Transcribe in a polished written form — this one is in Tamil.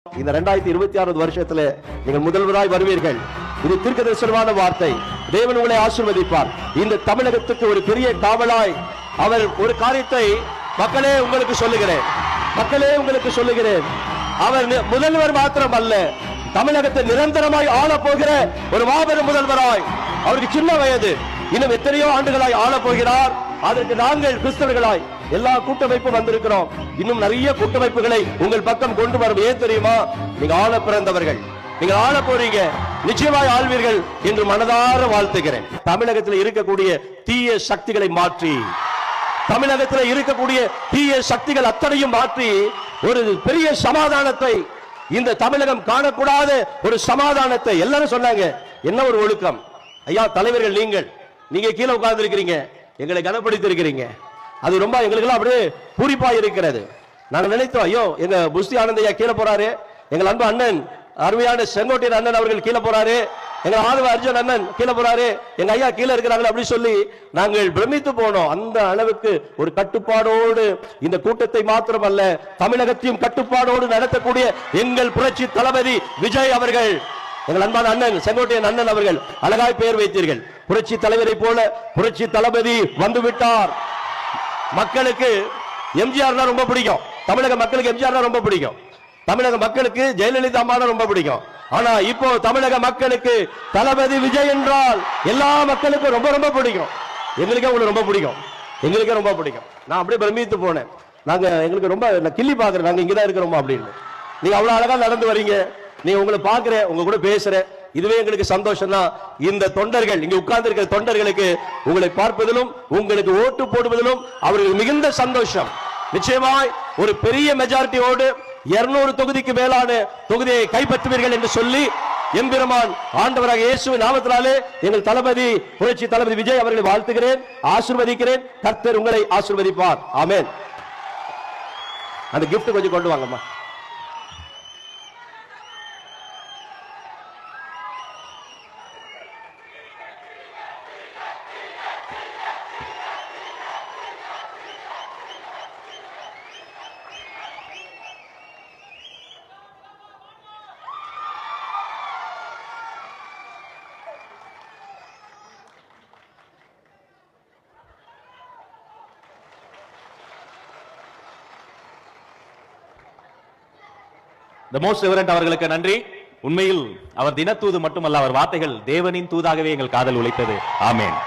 இந்த 2026 வருஷத்துல நீங்கள் முதல்வராய் வருவீர்கள். இது தீர்க்கதரிசனமான வார்த்தை. தேவன் உங்களை ஆசீர்வதிப்பார். இந்த தமிழகத்துக்கு ஒரு பெரிய காவலாய் அவர் ஒரு காரியத்தை மக்களே உங்களுக்கு சொல்லுகிறேன். அவர் முதல்வர் மாத்திரம் அல்ல, தமிழகத்தை நிரந்தரமாய் ஆள போகிற ஒரு மாபெரும் முதல்வராய். அவருக்கு சின்ன வயது, இன்னும் எத்தனையோ ஆண்டுகளாய் ஆள போகிறார். அதற்கு நாங்கள் கிறிஸ்தவர்களாய் எல்லா கூட்டமைப்பும் வந்திருக்கிறோம். இன்னும் நிறைய கூட்டமைப்புகளை உங்கள் பக்கம் கொண்டு வரும். ஏன் தெரியுமா? நீங்க ஆள பிறந்தவர்கள், நீங்க ஆள போறீங்க, நிச்சயமாய் ஆள்வீர்கள் என்று மனதார வாழ்த்துகிறேன். தமிழகத்தில் இருக்கக்கூடிய தீய சக்திகளை மாற்றி, தமிழகத்தில் இருக்கக்கூடிய தீய சக்திகள் அத்தனையும் மாற்றி ஒரு பெரிய சமாதானத்தை, இந்த தமிழகம் காணக்கூடாத ஒரு சமாதானத்தை. எல்லாரும் சொன்னாங்க, என்ன ஒரு ஒழுக்கம் ஐயா தலைவர்கள், நீங்க கீழே உட்கார்ந்து இருக்கிறீங்க, எங்களை கனப்படுத்தி இருக்கிறீங்க. அது ரொம்ப எங்களுக்கு அப்படியே பூரிப்பா இருக்கிறது. நாங்க நினைத்தோம், ஐயோ எங்க புஸ்தி ஆனந்தையா கீழே போறாரு, எங்கள் அன்பு அண்ணன் அருமையான செங்கோட்டையன் அண்ணன் அவர்கள் கீழே போறாரு, எங்க ஆதவ அர்ஜுன் அண்ணன் கீழே போறாரு, எங்க ஐயா கீழே இருக்கிறாங்க அப்படி சொல்லி நாங்கள் பிரமித்து போனோம். அந்த அளவுக்கு ஒரு கட்டுப்பாடோடு இந்த கூட்டத்தை மாத்திரமல்ல, தமிழகத்தையும் கட்டுப்பாடோடு நடத்தக்கூடிய எங்கள் புரட்சி தளபதி விஜய் அவர்கள், எங்கள் அன்பான அண்ணன் செங்கோட்டையன் அண்ணன் அவர்கள், அழகாய் பெயர் வைத்தீர்கள். புரட்சி தலைவரை போல புரட்சி தளபதி வந்துவிட்டார். மக்களுக்கு எம்ஜிஆர் ரொம்ப பிடிக்கும், தமிழக மக்களுக்கு எம்ஜிஆர் ரொம்ப பிடிக்கும், தமிழக மக்களுக்கு ஜெயலலிதா அம்மா ரொம்ப பிடிக்கும். ஆனா இப்போ தமிழக மக்களுக்கு தளபதி விஜய் என்றால் எல்லா மக்களுக்கும் ரொம்ப ரொம்ப பிடிக்கும். எங்களுக்கே உங்களுக்கு ரொம்ப பிடிக்கும், எங்களுக்கே ரொம்ப பிடிக்கும். நான் அப்படியே பிரமித்து போனேன். நாங்க எங்களுக்கு ரொம்ப கிள்ளி பாக்குறேன், நாங்க இங்கதான் இருக்கிறோம் அப்படின்னு. நீங்க அவ்வளவு அழகா நடந்து வரீங்க, நீங்க உங்களை பாக்குறேன், உங்க கூட பேசுறேன், இதுவே எங்களுக்கு சந்தோஷம் தான். இந்த தொண்டர்கள், இங்க உட்கார்ந்து இருக்கிற தொண்டர்களுக்கு உங்களை பார்ப்பதிலும் உங்களுக்கு ஓட்டு போடுவதிலும் அவர்களுக்கு மிகுந்த சந்தோஷம். நிச்சயமாய் ஒரு பெரிய மெஜாரிட்டியோடு 200 தொகுதிக்கு மேலான தொகுதியை கைப்பற்றுவீர்கள் என்று சொல்லி எம்பெருமான் ஆண்டவராக இயேசுவின் நாமத்தினாலே எங்கள் தளபதி புரட்சி தளபதி விஜய் அவர்களை வாழ்த்துகிறேன், ஆசீர்வதிக்கிறேன். கர்த்தர் உங்களை ஆசீர்வதிப்பார். ஆமென். அந்த கிஃப்ட் கொஞ்சம் கொண்டு வாங்கம்மா. The most reverend அவர்களுக்கு நன்றி. உண்மையில் அவர் தினத்தூது மட்டுமல்ல, அவர் வார்த்தைகள் தேவனின் தூதாகவே எங்கள் காதல் உழைத்தது. ஆமென்.